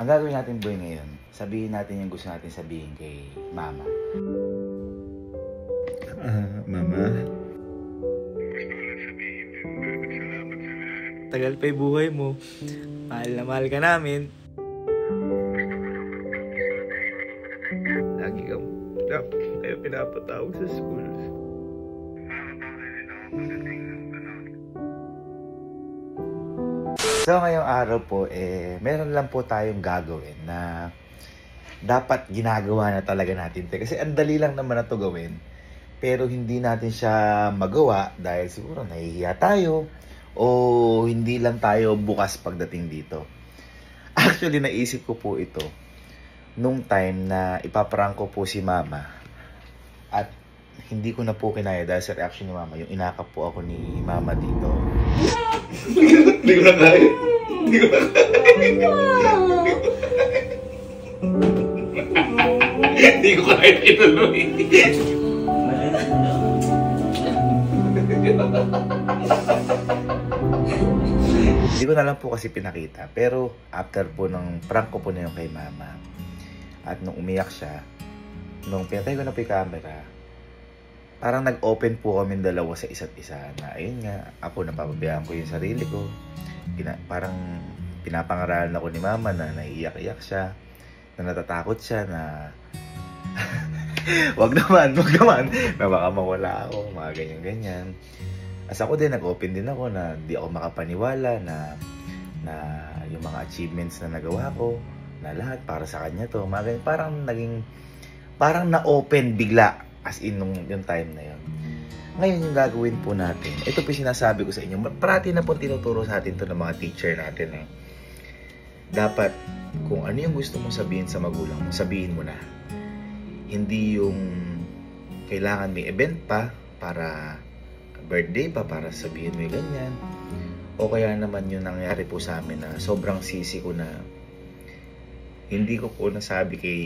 Ang gagawin natin boy ngayon, sabihin natin yung gusto natin sabihin kay mama. Mama? Tagal pa yung buhay mo. Mahal na mahal ka namin. Lagi kang kaya pinapatawag sa school. So ngayong araw po, meron lang po tayong gagawin na dapat ginagawa na talaga natin. Kasi ang dali lang naman na ito gawin. Pero hindi natin siya magawa dahil siguro nahihiya tayo o hindi lang tayo bukas pagdating dito. Actually, naisip ko po ito nung time na ipaprank ko po si mama. At hindi ko na po kinaya dahil sa reaction ni mama. Yung inakap po ako ni mama dito. Hindi ko na kaya. Hindi ko na kaya. Hindi ko kaya ituloy. Hindi ko na lang po kasi pinakita. Pero after po ng prank ko po na yung kay mama at nung umiyak siya, nung pinatay ko na po yung camera, parang nag-open po kami dalawa sa isa't isa na ayun nga, ako napapabayaan ko yung sarili ko. Parang pinapangaralan ako ni mama na naiiyak-iyak siya, na natatakot siya na wag naman, na baka mawala ako, mga ganyan-ganyan. As ako din, nag-open din ako na di ako makapaniwala na yung mga achievements na nagawa ko, na lahat para sa kanya to. Mga ganyan, parang na-open bigla. As in, yung time na yun. Ngayon, yung gagawin po natin, ito po sinasabi ko sa inyo, parati na po tinuturo sa atin to ng mga teacher natin. Dapat, kung ano yung gusto mong sabihin sa magulang mo, sabihin mo na. Hindi yung kailangan may event pa, para birthday pa, para sabihin mo yung ganyan. O kaya naman yung nangyari po sa amin na sobrang sisi ko na hindi ko po nasabi kay...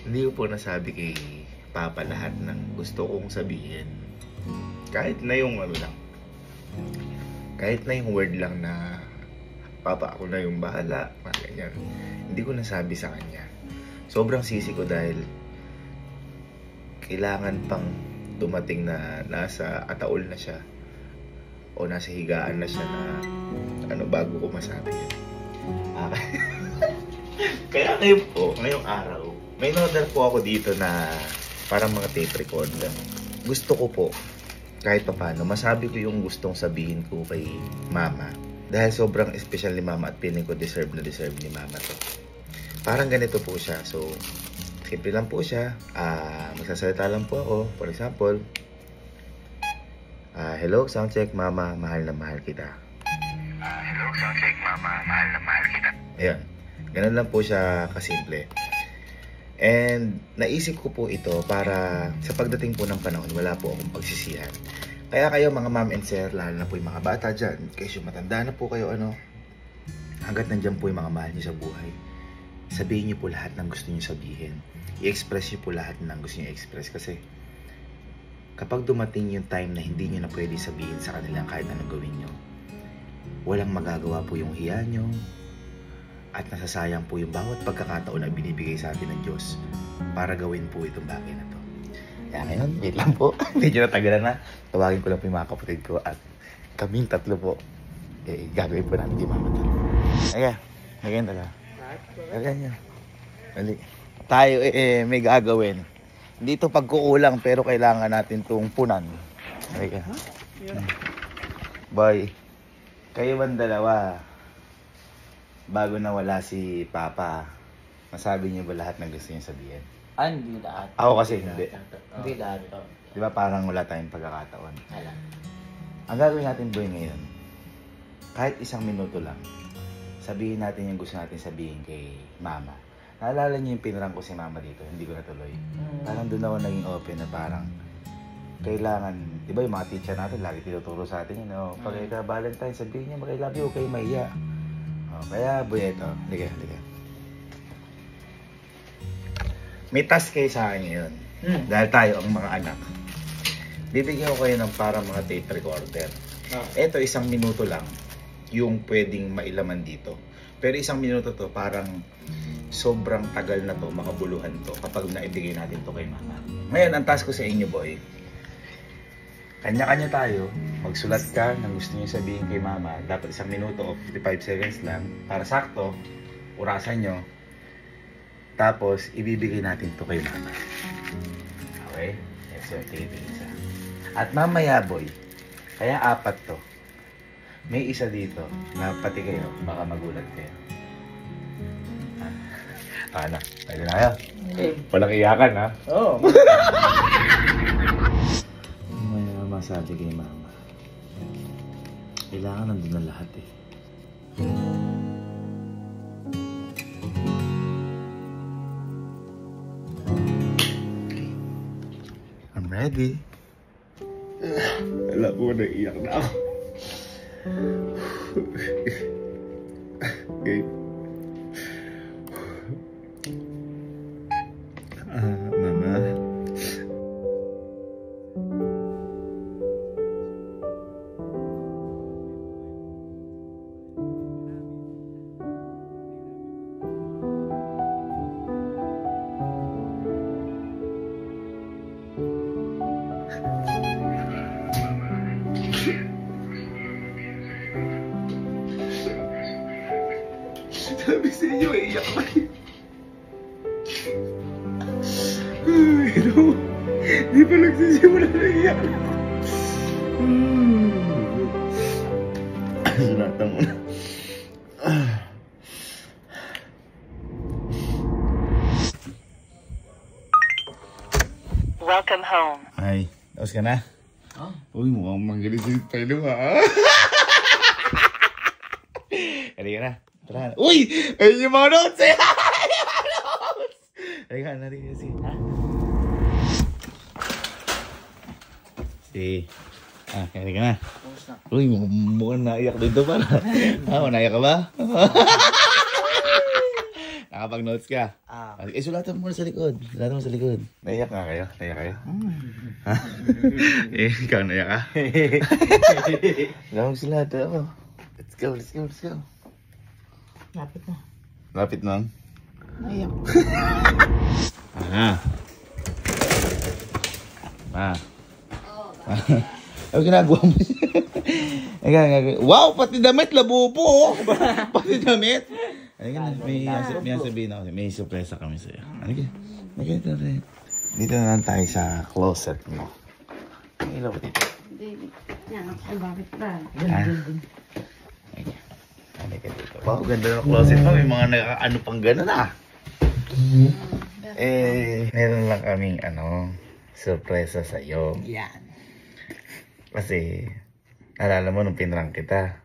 Hindi ko po nasabi kay Papa lahat ng gusto kong sabihin. Kahit na yung ano lang. Kahit na yung word lang na Papa, ako na yung bahala. Ganyan. Hindi ko nasabi sa kanya. Sobrang sisi ko dahil kailangan pang dumating na nasa ataol na siya o nasa higaan na siya na bago ko masabi yun. Kaya ngayon po, ngayong araw, may in-order po ako dito na parang mga tape recorder. Gusto ko po, kahit pa paano, masabi ko yung gustong sabihin ko kay mama. Dahil sobrang special ni mama at feeling ko deserve ni mama to. Parang ganito po siya. So, simple lang po siya. Magsasalita lang po ako. For example, hello, soundcheck, mama, mahal na mahal kita. Hello, soundcheck, mama, mahal na mahal kita. Ayan. Ganun lang po siya kasimple. And naisip ko po ito para sa pagdating po ng panahon, wala po akong pagsisihan. Kaya kayo mga ma'am and sir, lalo na po yung mga bata dyan, kasi matanda na po kayo, hanggat nandyan po yung mga mahal nyo sa buhay, sabihin nyo po lahat ng gusto nyo sabihin. I-express nyo po lahat ng gusto nyo i-express. Kasi kapag dumating yung time na hindi nyo na pwede sabihin sa kanila kahit anong gawin nyo, walang magagawa po yung hiya nyo, at nasasayang po yung bawat pagkakataon na binibigay sa atin ng Diyos para gawin po itong bagay na to. Kaya ngayon, wait lang po. Medyo natagalan na. Tawagin ko lang po yung mga kapatid ko at kaming tatlo po. Gagawin po namin yung mama to. Again talaga. Ganyan. Mali. Tayo may gagawin. Hindi ito pagkukulang pero kailangan natin itong punan. Okay. Boy, kayo bang dalawa? Bago nawala si Papa, nasabi niyo ba lahat ng gusto niyo sabihin? Hindi lahat. Ako kasi hindi. Hindi lahat. Di ba parang wala tayong pagkakataon? Wala. Ang gagawin natin boy ngayon, kahit 1 minuto lang, sabihin natin yung gusto natin sabihin kay mama. Naalala niyo yung pinrang ko si mama dito, hindi ko natuloy. Parang doon ako naging open na parang kailangan, di ba yung mga teacher natin lagi tinuturo sa atin yun, pag ika Valentine, sabihin niya, I love you, okay, maiya. Kaya boy, ito, liga. May task kayo sa akin ngayon. Dahil tayo ang mga anak. bibigyan ko kayo ng parang mga tape recorder. Ito, 1 minuto lang yung pwedeng mailaman dito. Pero 1 minuto to, parang sobrang tagal na to, makabuluhan to kapag naibigay natin to kay mama. Ngayon, ang task ko sa inyo, boy, kanya-kanya tayo, magsulat ka ng gusto niyo sabihin kay mama. Dapat 1 minuto o 55 seconds lang para sakto, orasan nyo. Tapos, ibibigay natin to kay mama. Okay? Yes, your tape isa. At mamaya, boy, kaya 4 to. May isa dito na pati kayo, baka magulat kayo. Ano? Pwede na kayo? Walang iyakan, ha? Oo. May masabi kay mama. Kailangan nandun na lahat eh. I'm ready. Alam mo, naiyak na ako. Okay. Mama. Sabi sa inyo, iiyak ka. Pero, di pa nagsisimula na iiyak. Sulatan mo na. Welcome home. Ay, tapos ka na? Oh. Uy, mukhang manggaling sa palo ha. Kali ka na. Tara. Uy! Ayun yung mga notes eh! Ayun yung mga notes! Halika na rin kasi. Ha? Si. Kali ka na. Uy, mukhang naiyak dito para. Naiyak ka ba? Nakapag-notes ka? Sulatan mo muna sa likod. Sulatan mo sa likod. Naiyak nga kayo? Naiyak kayo? Ha? Ikaw naiyak ka? Lamang sila ito ako. Let's go, let's go, let's go. Lapit na. Lapit na? Naiyak. Ano ginagawa mo? Wow! Pati damit! Labo po! Pati damit! May sabihin ako. May surpresa kami sa'yo. Dito na lang tayo sa closet mo. Ang ilaw ba dito? Ay, bakit ba? Halika dito. Wow, ganda ng closet mo. May mga ano pang gano'n ah. Meron lang kaming surpresa sa'yo. Yan. Kasi, alala mo nung pinrang kita.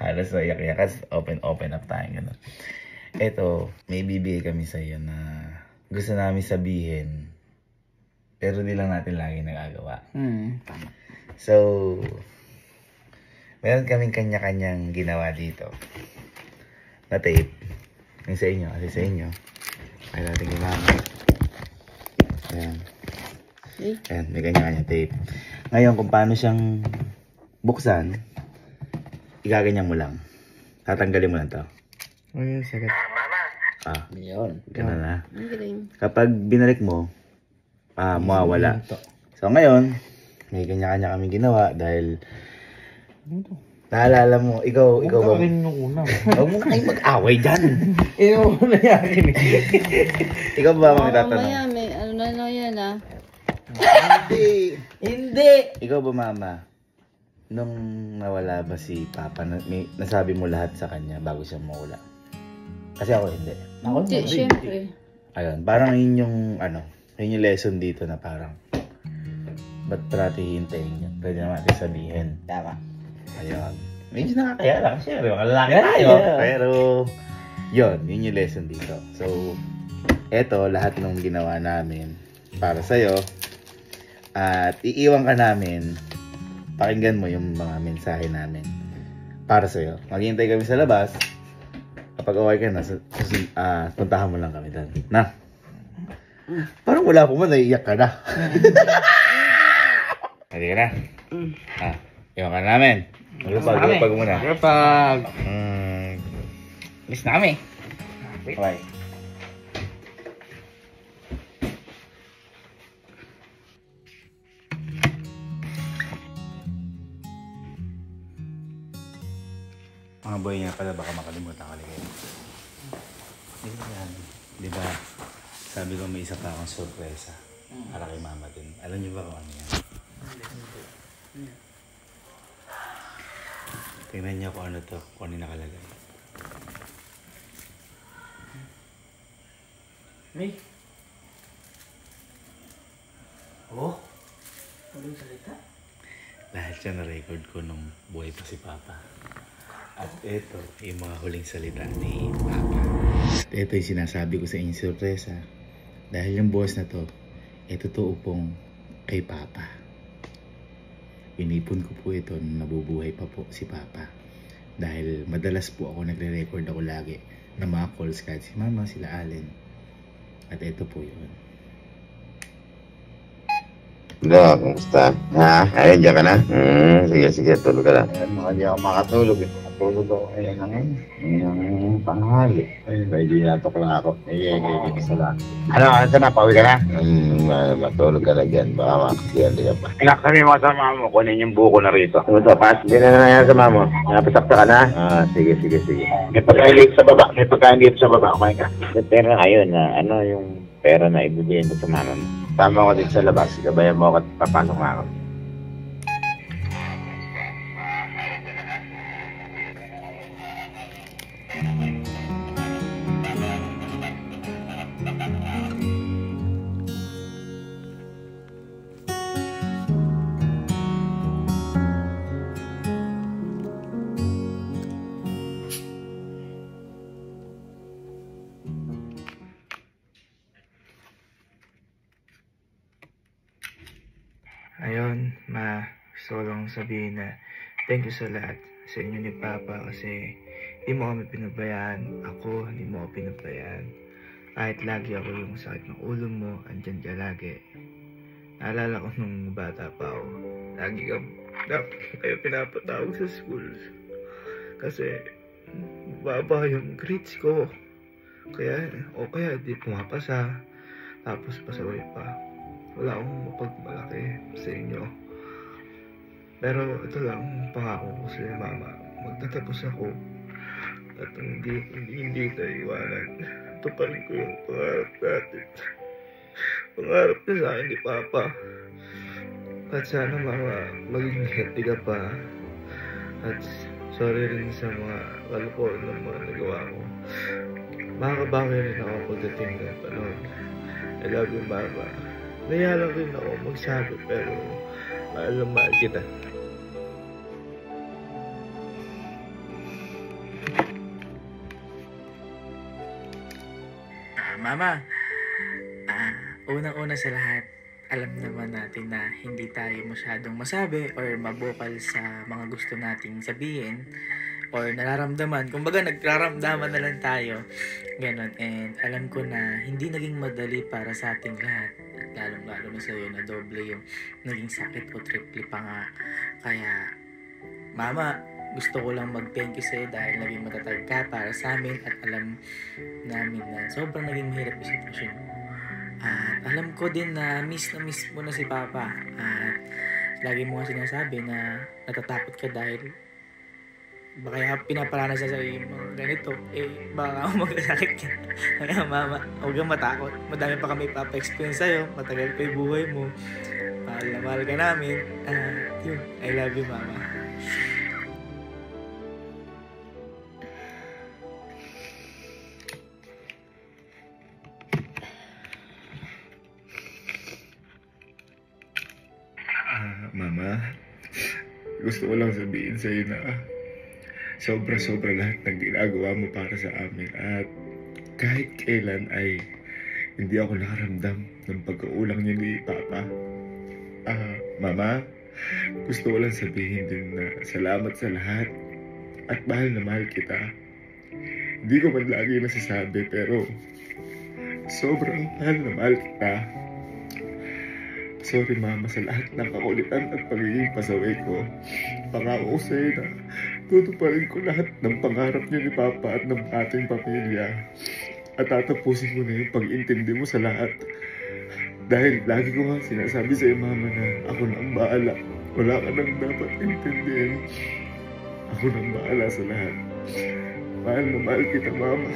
Halos naiyak-iyak kasi open up tayo. Gano'n. Eto, may bibigay kami sa'yo na gusto namin sabihin. Pero di lang natin lagi nagagawa. Tama. So, meron kaming kanya-kanyang ginawa dito. Na tape. Yung sa inyo, kasi sa inyo. Ay natin ginawa. Ayan. Ayan, may kanya-kanya tape. Ngayon, kung paano siyang buksan, igaganyan mo lang. Tatanggalin mo lang to. Ay, sagat. Yun. Ganun na. Ang galing. Kapag binalik mo, mawawala. So ngayon, may kanya-kanya kami ginawa dahil naalala mo, ikaw ba? Huwag ka yung una. Huwag mo na kayong mag-away dyan. Ino mo na yakin eh. Ikaw ba mga tatanong? Mamaya, may ano na yan ah. Hindi! Ikaw ba mama? Nung nawala ba si Papa, nasabi mo lahat sa kanya bago siya mawala? Kasi ako hindi. Hindi, syempre. Ayun, parang yun yung yun yung lesson dito na parang ba't parati hintayin yun? Pwede naman natin sabihin. Tama. Ayun. Medyo nakakaya lang. Siyempre, mga lalaki tayo. Pero, yun yung lesson dito. So, eto, lahat ng ginawa namin para sa'yo. At iiwan ka namin. Pakinggan mo yung mga mensahe namin para sa'yo. Maghihintay kami sa labas. Kapag okay ka na, puntahan mo lang kami doon. Na? Parang wala ko man, naiiyak ka na. Hindi ka na? Iwan ka namin. Magpag muna. Kapag miss na kami. Bye. Mga boy nga pala, baka makalimutan ka ligay. Di ba, sabi ko may isa pa akong sorpresa para kay mama din. Alam niyo ba kung ano yan? Tingnan niyo kung ano to, kung ano nakalagay. May? Oh? Huling salita? Lahat yan na-record ko nung buhay pa si Papa. At ito, yung mga huling salita ni Papa. At ito yung sinasabi ko sa inyong sorpresa. Dahil yung boss na to, ito to upong kay Papa. Inipon ko po ito nung nabubuhay pa po si Papa. Dahil madalas po ako nagre-record ako lagi ng mga calls kahit si Mama, sila Allen. At ito po yun. Hello, kumusta? Ha? Ayun, dyan ka na? Sige, tulog ka na. Baka di ako makatulog eh. Makatulog ako ngayong panghali. Medyo natok lang ako. Isa lang. Ano na? Pauwi ka na? Matulog ka na dyan. Baka makakasiyan ka pa. Sabi mo sa mama mo, kunin yung buko na rito. Ano to? Pas, ganyan na yan sa mama mo. Napasakta ka na? Sige. May pagkain dito sa baba. Kumain ka. Pero ayun, ano yung pera na ibibigay mo sa mama mo? Tama ko dito sa labas, gabayan mo ako at papasok na ako. Ayun, gusto ko lang sabihin na thank you sa lahat sa inyo ni Papa kasi hindi mo kami pinabayaan. Ako, hindi mo ako pinabayaan. Kahit lagi ako yung sakit ng ulo mo, andyan ka lagi. Naalala ko nung bata pa ako. Lagi kayo pinapatawag sa school. Kasi baba yung grades ko. Kaya di pumapasa. Tapos pasaway pa. Wala akong mapagmalaki sa inyo. Pero ito lang, pangako ko sa mama. Magtatapos ako. At hindi tayo iwanan. Tuparin ko yung pangarap natin. Pangarap na sa akin ni Papa. At sana mama, maging healthy ka pa. At sorry rin sa mga kalukuhan ng mga nagawa ko. Makakabawi rin ako pagdating ng panahon. I love you, Mama. Naya lang rin ako magsabi pero mahal kita. Mama, unang-una sa lahat, alam naman natin na hindi tayo masyadong masabi or mabukal sa mga gusto nating sabihin or nararamdaman. Kumbaga, nagraramdaman na lang tayo. Ganon. And alam ko na hindi naging madali para sa ating lahat. At lalong-lalo na sa'yo na doble yung naging sakit o triple pa nga. Kaya, Mama, gusto ko lang mag-thank you sa'yo dahil naging matatag ka para sa amin at alam namin na sobrang naging mahirap yung sitwasyon mo. At alam ko din na miss mo na si Papa. At lagi mo nga sinasabi na natatakot ka dahil baka pinaparanas sa iyo yung mga ganito, baka magkasakit ka. Kaya Mama, huwag kang matakot. Madami pa kami papa-experience sa'yo. Matagal pa yung buhay mo. Mahal na mahal ka namin. Yun, I love you, Mama. Mama, gusto ko lang sabihin sa'yo na sobra-sobra lahat ng ginagawa mo para sa amin at kahit kailan ay hindi ako nakaramdam ng pagkaulang niyo ni Papa. Mama, gusto ko lang sabihin din na salamat sa lahat at mahal na mahal kita. Hindi ko man lagi nasasabi pero Sobrang mahal na mahal kita. Sorry mama sa lahat ng kakulitan at pagiging pasaway ko. Pangako ko sa'yo na tutuparin ko lahat ng pangarap niyo ni Papa at ng ating pamilya. At tatapusin ko na yung pag-intindi mo sa lahat. Dahil lagi ko nga sinasabi sa'yo mama na ako na ang bahala. Wala ka nang dapat intindihin. Ako na ang bahala sa lahat. Mahal na mahal kita mama.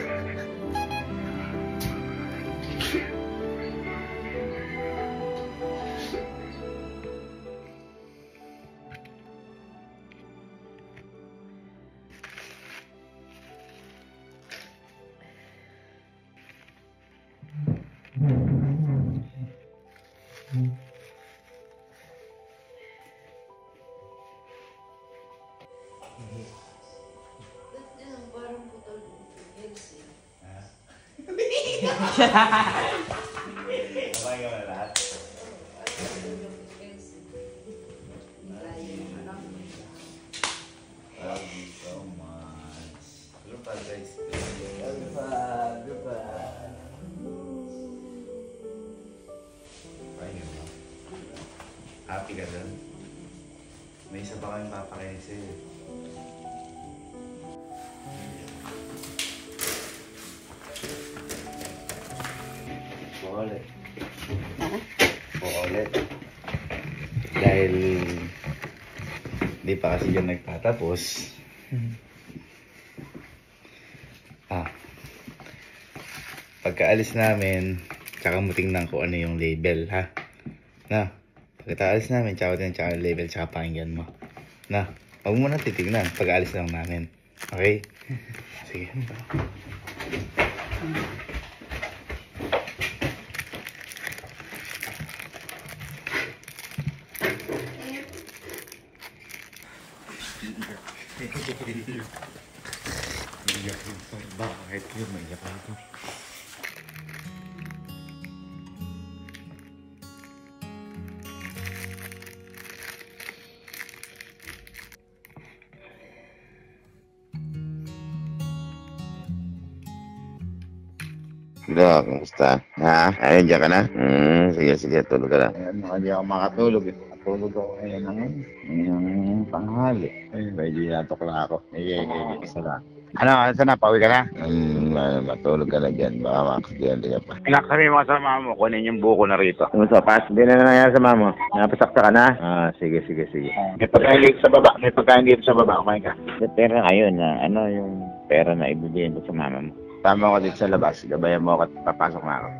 Okay ka na lahat? Love you so much. Lupa guys. Lupa. Ayun ba? Happy ka dun? May isa pa kayong papakain sa'yo. Ulit. Ulit. Dahil di pa kasi yun nagtatapos. Pagkaalis namin, tsaka mo tingnan ko ano yung label, ha? Na, pagkaalis namin, tsaka yung label, tsaka pakinggan mo. Na, huwag mo na titignan, pag-aalis lang namin. Okay? Sige. Iyak yun pa. Bakit yun? Maiyak ako. Hello, kumusta? Ha? Ayun, dyan ka na? Sige, tulog ka na. Ayan, hindi ako makatulog. Tulog ako ngayon ng panghali. Ayun, medyo yatok lang ako. Isa lang. Ano, saan na? Pauwi ka na? Matulog ka na dyan. Baka makakagyan ka pa. Anak, sabi mo sa mama mo, kunin yung buko na rito. Kumusta, Pas? Hindi na nangyari sa mama mo. Napasakta ka na? Sige. May pagkain dito sa baba. Kumain ka. Pera ngayon na, ano yung pera na ibigay mo sa mama mo? Tama ko dito sa labas. Gabayan mo ako at papasok na ako.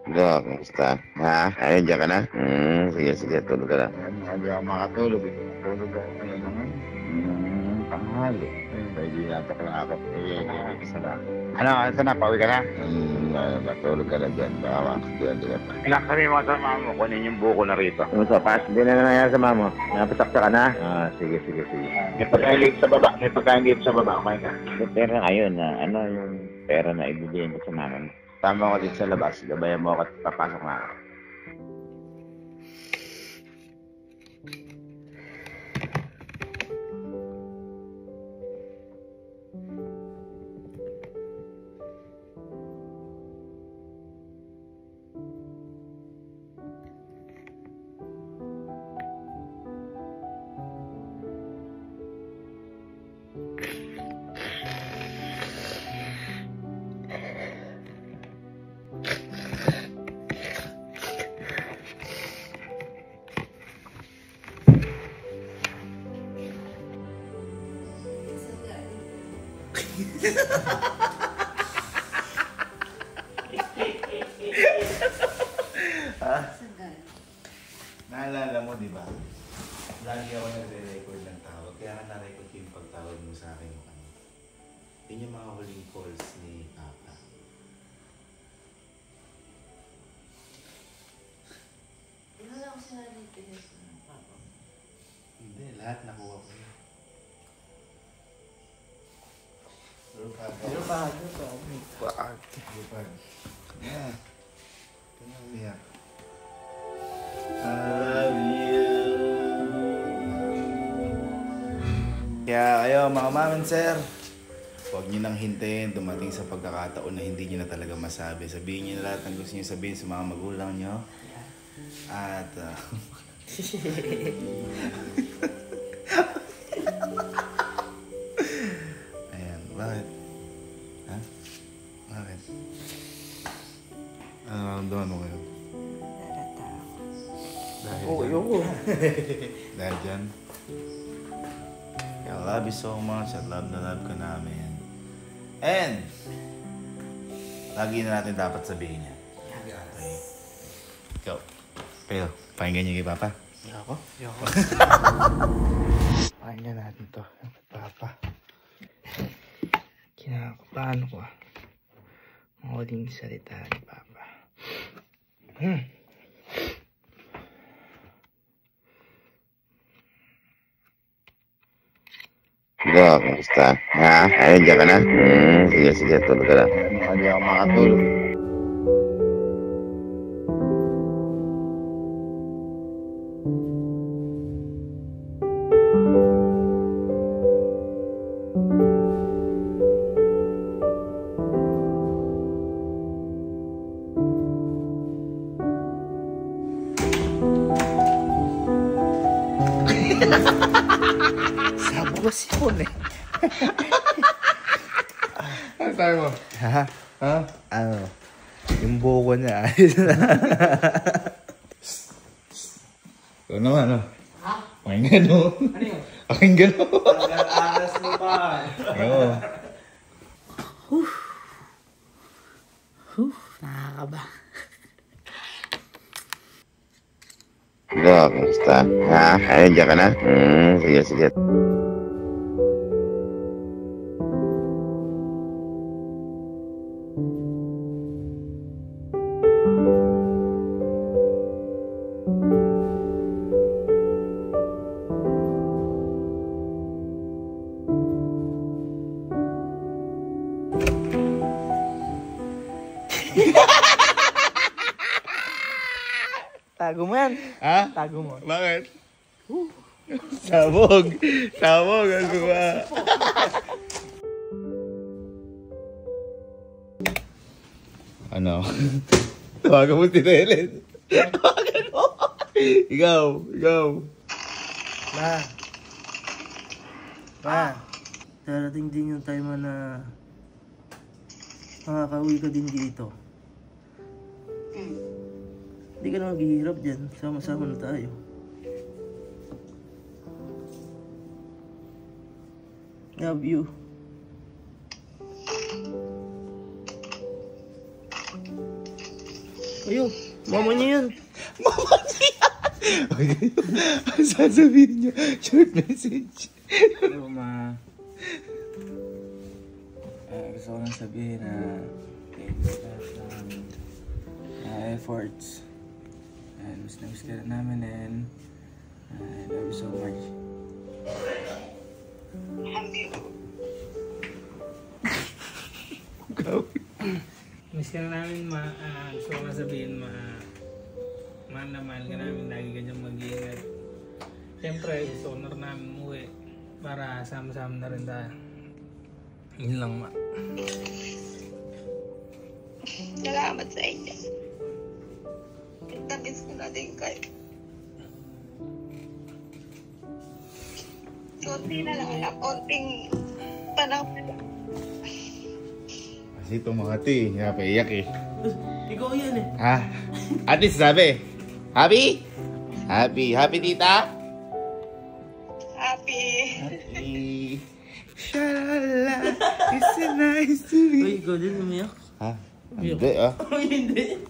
Hello, kumusta? Ha? Ayun, dyan ka na? Sige, tulog ka na. Hindi ako makatulog. Tulog ako ngayon ng panghali. Ayun, medyo yatok lang ako. Isa lang. Ano, saan na? Pauwi ka na? Matulog ka na dyan. Baka makakagyan ka pa. Anak, sabi mo sa mama mo, kunin yung buko na rito. Kumusta, Pas? Hindi na nangyari sa mama mo. Napasakta ka na? Sige. May pagkain dito sa baba. Kumain ka. Pera ngayon na, ano yung pera na ibigay mo sa mama mo? Tama ko dito sa labas. Gabayan mo ako at papasok na ako. Naalala mo, di ba? Lagi ako nagre-record ng tawag. Kaya ka na-record yung pagtawag mo sa akin. Yun yung mga huling calls ni Papa. Wala ko sila nitigas ng Papa. Hindi, lahat nakuha ko yun. Lupag. Yeah. Ito na umiyak. I love you. Kaya kayo mga mom and sir, huwag nyo nang hintayin dumating sa pagkakataon na hindi nyo na talaga masabi. Sabihin nyo na lahat ng gusto nyo sabihin sa mga magulang nyo. At ayan, bakit? Ha? Bakit? Ano naramdaman mo ngayon? Dahil Ayoko. Dahil dyan. I love you so much at love na love ka namin. And lagi na natin dapat sabihin yan. Okay. Go. Pero, pakinggan niyo kay Papa. Ayoko. Pakinggan natin to. Papa. Kinakabahan ko. Ang huling salita ni Papa. Bro, kamusta? Ha? Ayun, dyan ka na? Sige, tulog ka na. Hindi ako makatulog. Sabo kasi yun eh. Ano tayo mo? Ha? Ha? Ano? Yung buko niya. Ito naman, ano? Ha? Pakinggan mo. Ano yun? Pakinggan mo. Aras mo pa. Oo. Nakakaba. Bro, kamusta? Ha? Ayun, dyan ka na? Sige. Tago mo yan. Ha? Tago mo. Bakit? Sabog. Sabog ang gumawa. Ano? Tawagan mo si Helen. Tawagan mo. Ikaw. Ma, darating din yung time na makakauwi ka din dito. Hindi ka na maghihirap dyan. Sama-sama na tayo. Love you. Ayun, mama niya yan. Mama niya! Ang sasabihin niya, short message. Hello, ma. Gusto ko lang sabihin na thank you sa lahat ng efforts. And miss na miss ka rin namin and I love you so much. Miss ka na namin, ma. Gusto ko lang sabihin, mahal na mahal ka namin. Lagi ka dyan mag-iingat. Siyempre, gusto ko na rin namin umuwi para sama-sama na rin tayo. Yun lang, ma. Salamat sa inyo. Namiss ko na din kayo. Konti na lang na, konting panahon lang. Kasi itong mga ti, napaiyak eh. Ikaw yan eh. Ha? At least sabi, happy? Happy tita? Happy. Happy. Shalala, it's so nice to Uy, be. ikaw din umiyak. Ha? Hindi ah. Uy, hindi.